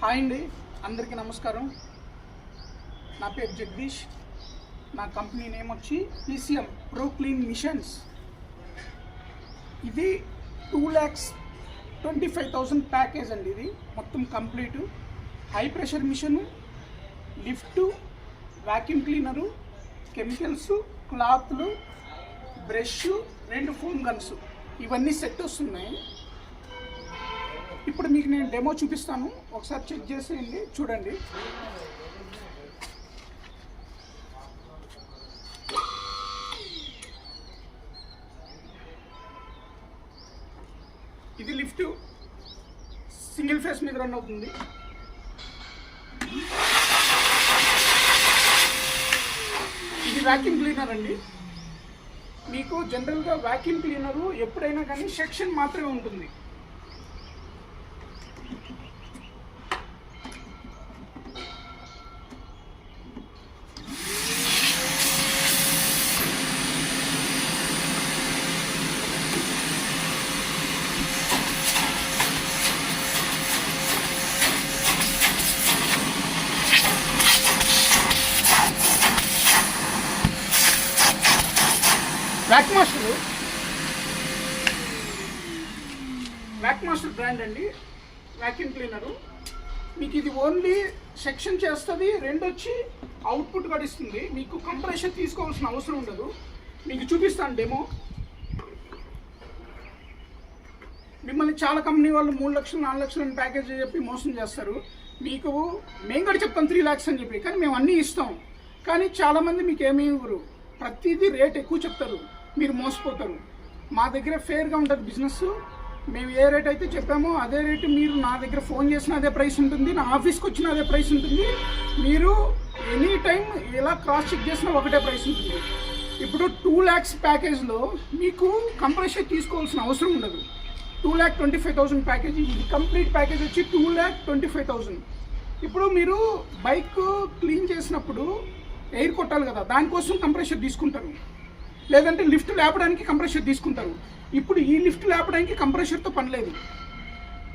Hi అండి, అందరికీ నమస్కారం. నా పేరు జగదీష్. నా కంపెనీ నేమ్ వచ్చి PCM ప్రో క్లీన్ మిషన్స్. ఇది 2,25,000 ప్యాకేజ్ అండి. ఇది మొత్తం complete high pressure machine, lift, vacuum cleaner, chemicals, క్లాత్లు, బ్రష్, 2 ఫోమ్ గన్స్, ఇవన్నీ సెట్ వస్తున్నాయి. ఇప్పుడు మీకు నేను డెమో చూపిస్తాను, ఒకసారి చెక్ చేసేయండి, చూడండి. ఇది లిఫ్ట్, సింగిల్ ఫేస్ మీద రన్ అవుతుంది. ఇది వ్యాక్యూమ్ క్లీనర్ అండి. మీకు జనరల్గా వ్యాక్యూమ్ క్లీనరు ఎప్పుడైనా కానీ సెక్షన్ మాత్రమే ఉంటుంది. వ్యాక్ మాస్టర్ బ్రాండ్ అండి వ్యాక్యూమ్ క్లీనరు. మీకు ఇది ఓన్లీ సెక్షన్ చేస్తుంది, 2 వచ్చి అవుట్పుట్ కూడా ఇస్తుంది. మీకు కంప్రెషర్ తీసుకోవాల్సిన అవసరం ఉండదు. మీకు చూపిస్తాను డెమో. మిమ్మల్ని చాలా కంపెనీ వాళ్ళు 3 లక్షలు 4 లక్షలు అని ప్యాకేజ్ చెప్పి మోసం చేస్తారు. మీకు మేము కూడా చెప్తాం 3 lakhs అని చెప్పి, కానీ మేము అన్నీ ఇస్తాం. కానీ చాలామంది మీకు ఏమీ ఇవ్వరు, ప్రతిదీ రేట్ ఎక్కువ చెప్తారు, మీరు మోసపోతారు. మా దగ్గర ఫేర్గా ఉంటుంది బిజినెస్. మేము ఏ రేట్ అయితే చెప్పామో అదే రేటు మీరు నా దగ్గర ఫోన్ చేసిన అదే ప్రైస్ ఉంటుంది, నా ఆఫీస్కి వచ్చిన అదే ప్రైస్ ఉంటుంది. మీరు ఎనీ టైం ఎలా క్రాస్ చెక్ చేసినా ఒకటే ప్రైస్ ఉంటుంది. ఇప్పుడు 2 lakhs ప్యాకేజ్లో మీకు కంప్రెషర్ తీసుకోవాల్సిన అవసరం ఉండదు. 2,25,000 ప్యాకేజ్. ఇది కంప్లీట్ ప్యాకేజ్ వచ్చి 2,25,000. ఇప్పుడు మీరు బైక్ క్లీన్ చేసినప్పుడు ఎయిర్ కొట్టాలి కదా, దానికోసం కంప్రెషర్ తీసుకుంటారు. లేదంటే లిఫ్ట్ లేపడానికి కంప్రెషర్ తీసుకుంటారు. ఇప్పుడు ఈ లిఫ్ట్ లేపడానికి కంప్రెషర్తో పని లేదు.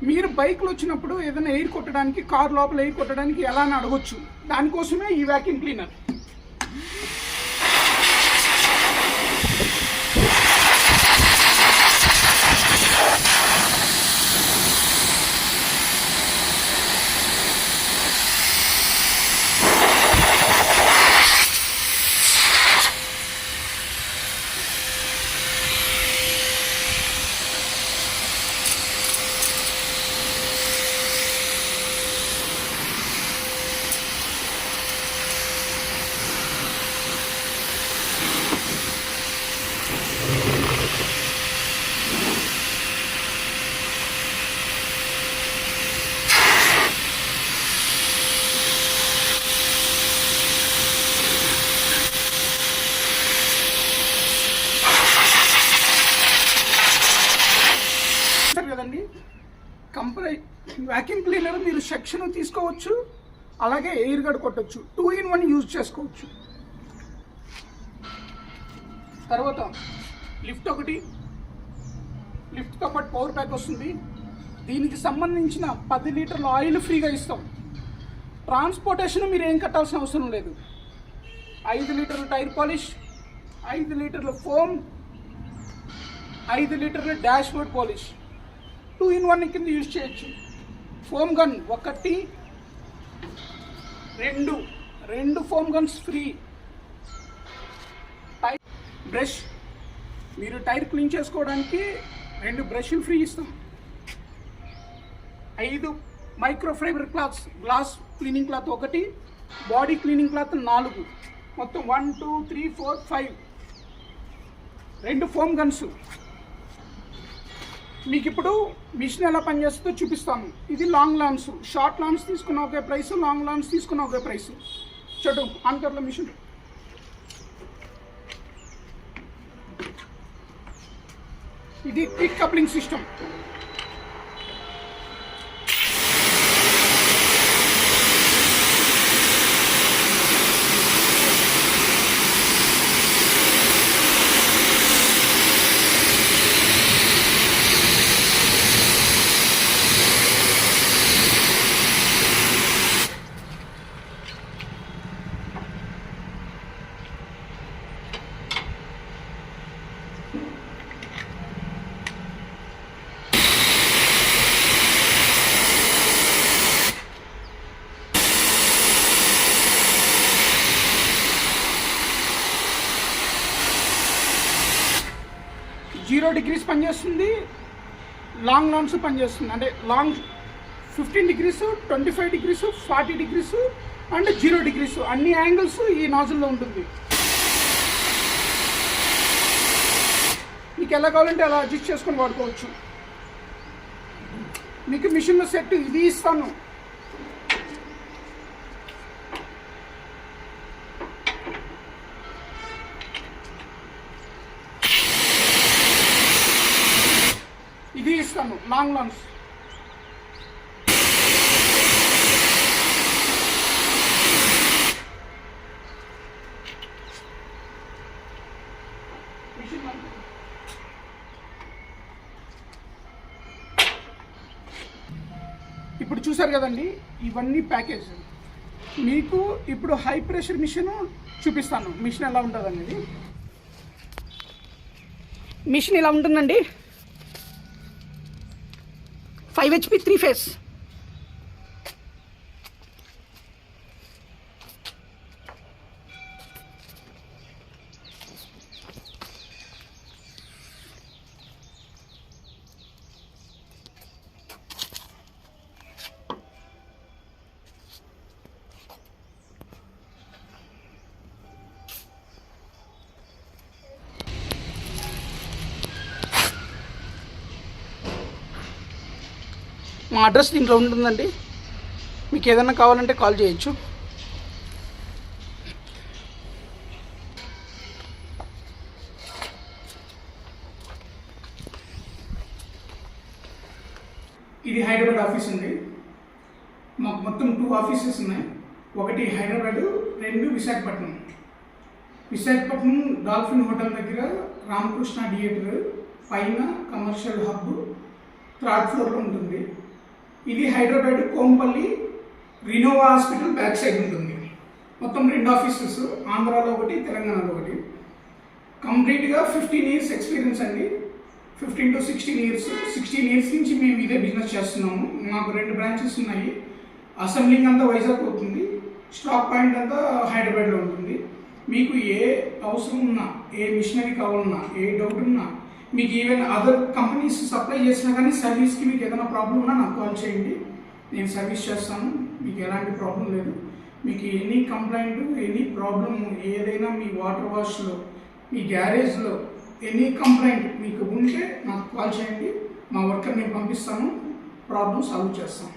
మీరు బైక్లో వచ్చినప్పుడు ఏదైనా ఎయిర్ కొట్టడానికి, కార్ లోపల ఎయిర్ కొట్టడానికి ఎలా అని అడగొచ్చు. దానికోసమే ఈ వ్యాక్యూమ్ క్లీనర్. కదండి, వ్యాక్యూమ్ క్లీనర్ మీరు సెక్షన్ తీసుకోవచ్చు, అలాగే ఎయిర్ గడ్ కొట్టచ్చు, 2 in 1 యూజ్ చేసుకోవచ్చు. తర్వాత లిఫ్ట్ ఒకటి, లిఫ్ట్తో పాటు పవర్ ప్యాక్ వస్తుంది. దీనికి సంబంధించిన 10 లీటర్ల ఆయిల్ ఫ్రీగా ఇస్తాం. ట్రాన్స్పోర్టేషన్ మీరు ఏం కట్టాల్సిన అవసరం లేదు. 5 లీటర్ల టైర్ పాలిష్, 5 లీటర్ల ఫోమ్, 5 లీటర్ల డాష్ బోర్డ్ పాలిష్, 2 in 1 కింద యూజ్ చేయొచ్చు. Foam gun 1, 2 foam guns free. Tyre brush, మీరు టైర్ క్లీన్ చేసుకోవడానికి 2 బ్రష్లు ఫ్రీ ఇస్తాం. 5 microfibre cloths, glass cleaning cloth 1, body cleaning cloth 4, మొత్తం 1, 2, 3, 4, 5. 2 ఫోమ్ గన్స్. మీకు ఇప్పుడు మిషన్ ఎలా పనిచేస్తుందో చూపిస్తాను. ఇది లాంగ్ లాన్స్. షార్ట్ లాన్స్ తీసుకున్న ఒకే ప్రైస్, లాంగ్ లాన్స్ తీసుకున్న ఒకే ప్రైస్. చూడు ఆన్కర్లో మిషన్. ఇది క్విక్ కప్లింగ్ సిస్టమ్. 0 degrees పనిచేస్తుంది, లాంగ్ లాన్స్ పనిచేస్తుంది. అంటే long 15 degrees, 25 degrees, 40 degrees and 0 degrees అన్ని యాంగిల్స్ ఈ నాజిల్లో ఉంటుంది. మీకు ఎలా కావాలంటే అలా అడ్జస్ట్ చేసుకొని వాడుకోవచ్చు. మీకు మిషన్లో సెట్ ఇది ఇస్తాను. ఇది ఇస్తాను లాంగ్ లాన్స్. ఇప్పుడు చూసారు కదండి, ఇవన్నీ ప్యాకేజ్. మీకు ఇప్పుడు హై ప్రెషర్ మిషన్ చూపిస్తాను. మిషన్ ఎలా ఉంటుంది అనేది. మిషన్ ఇలా ఉంటుందండి. 5 HP 3 phase. మా అడ్రస్ దీంట్లో ఉంటుందండి. మీకు ఏదైనా కావాలంటే కాల్ చేయొచ్చు. ఇది హైదరాబాద్ ఆఫీస్ అండి. మాకు మొత్తం 2 ఆఫీసెస్ ఉన్నాయి. ఒకటి హైదరాబాద్, 2 విశాఖపట్నం. విశాఖపట్నం డాల్ఫిన్ హోటల్ దగ్గర రామకృష్ణ థియేటర్ పైన కమర్షియల్ హబ్ 3rd floorలో ఉంటుంది. ఇది Hyderabad Kompally Renova hospital back side ఉంటుంది. మొత్తం 2 ఆఫీసెస్, ఆంధ్రాలో ఒకటి, తెలంగాణలో ఒకటి. కంప్లీట్గా 15 years ఎక్స్పీరియన్స్ అండి. 15 to 16 years. 16 years నుంచి మేము ఇదే బిజినెస్ చేస్తున్నాము. మాకు 2 బ్రాంచెస్ ఉన్నాయి. అసెంబ్లింగ్ అంతా వైజాగ్ అవుతుంది, స్టాక్ పాయింట్ అంతా హైదరాబాద్లో ఉంటుంది. మీకు ఏ అవసరం ఉన్నా, ఏ మిషనరీ కావాలన్నా, ఏ డౌట్ ఉన్నా, మీకు ఈవెన్ అదర్ కంపెనీస్ సప్లై చేసినా కానీ సర్వీస్కి మీకు ఏదైనా ప్రాబ్లం ఉన్నా నాకు కాల్ చేయండి. నేను సర్వీస్ చేస్తాను. మీకు ఎలాంటి ప్రాబ్లం లేదు. మీకు ఎనీ కంప్లైంట్, ఎనీ ప్రాబ్లం, ఏదైనా మీ వాటర్ వాష్లో, మీ గ్యారేజ్లో ఎనీ కంప్లైంట్ మీకు ఉంటే నాకు కాల్ చేయండి. మా వర్కర్ నేను పంపిస్తాను, ప్రాబ్లం సాల్వ్ చేస్తాను.